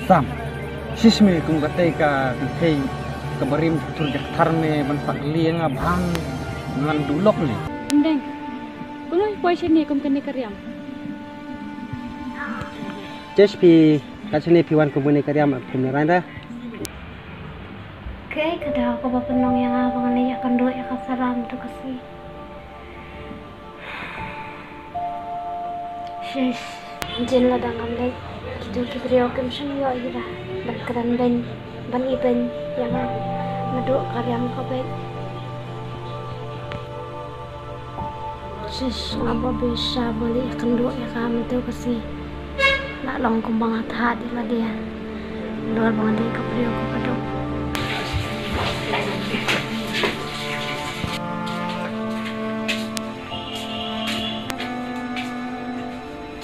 sam sisme kum gatai ka kai kabarim turjak tharme ban pakliang abang ngan dulok le Ndeng, kuno poise ni kum kene karyam. Pi kacene piwan kumune karyam kumneranda. Kay kada ko ba penong yang abang ya kando ya kasaram tu kasi. Shes, jen la dangam le. Kitu kibrio kem shen yo ira. Berkeran ban iben yang ngadu karyam ko bet. Shes ngapa bisa beli kando ya kami tu kasi. Nak long kumbang hati lah dia. Luar bangan dia kibrio ko kadok.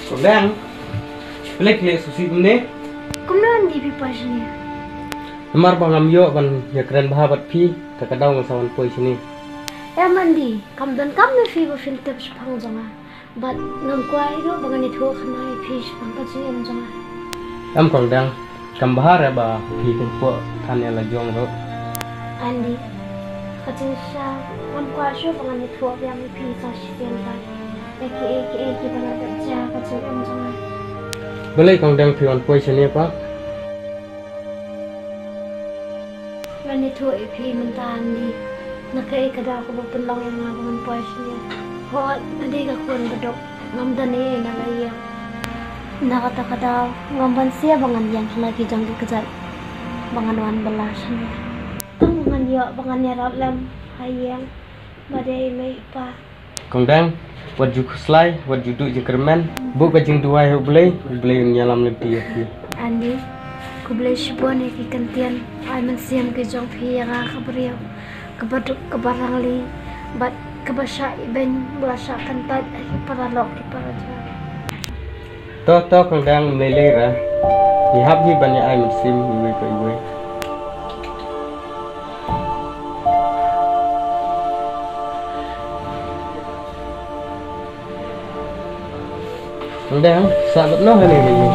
Kondang, pelek susi bune. Kumnoan di pipas ni. Namar bangam yo ban ya keren bahabat pi kakadau ngasawan poi sini. Ya mandi, kam dan kam na fi ba fil tips pang jonga. But ngam kwai ro bangan itu khanai fish pang ka sini jonga. Am kondang, kam bahara ba pi tempo tanya la jong ro. Andi, kacang sha ngam kwai sho bangan itu yang pi sa sian ba. Eki bangan kerja kacang jonga. Boleh kondang piwan poi sini apa? Ban itu pi mentan di. Nakai kada ko ba penlong yang bangan poi sini. Ho adi ka kun bedok ngam dani na laya. Nakata ngamban siya bangan yang lagi jang dikejar. Bangan wan belasan. Bangan yo bangan ya lam hayang badai mai pa. Kondang, wat ju kuslai, wat ju du jekermen, bu kajing dua yo boleh nyalam lebih ya. Andi, ku boleh shibon ki kantian ay man siam ke jong phi yang kabriyo. Kabaduk kabarang li bat kabasya iben belasya kantat ay paralok ki paraja. To kondang melera. Ni habni banyak ay musim iwe ko iwe. Kondang, sabat no hani ni.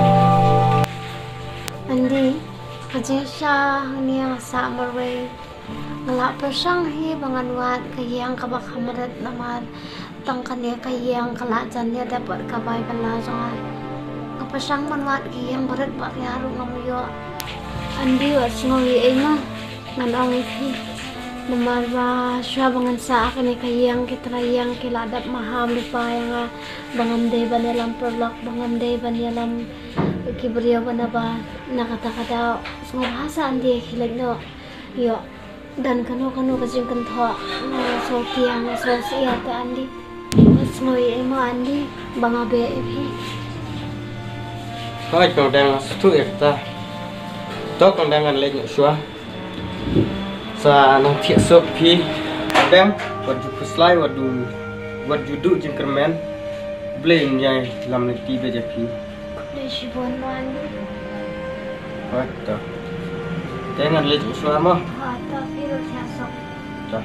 Andi, kajing siya niya sa marwe. Ngalak persang hi bangan wat kayang kabak hamarat namar tangkannya kayang kalajan niya dapat kabay bala jangan. Kapasang manwat kayang berat bak yaru ngamuyo. Andi wat singawi ema nganong ipi. Namar ba siya bangan sa akin kayang kitrayang kiladap maham lupa yang bangan day banialam perlok bangan day banialam kibriya banaba nakata-kata semua bahasa andi hilag no yo dan kanu kajing kentho so tiang so sia ta andi semua ema andi banga be epi Hai kondang stu ekta. To kondangan lek syua. Sa nang thiak sop pi. Kondang wat ju kuslai wat ju du jekermen. Blame nyai lam leti beja pi. Shibon wan What the? Jangan lek syua mah. ha ta piro thiasok Ta.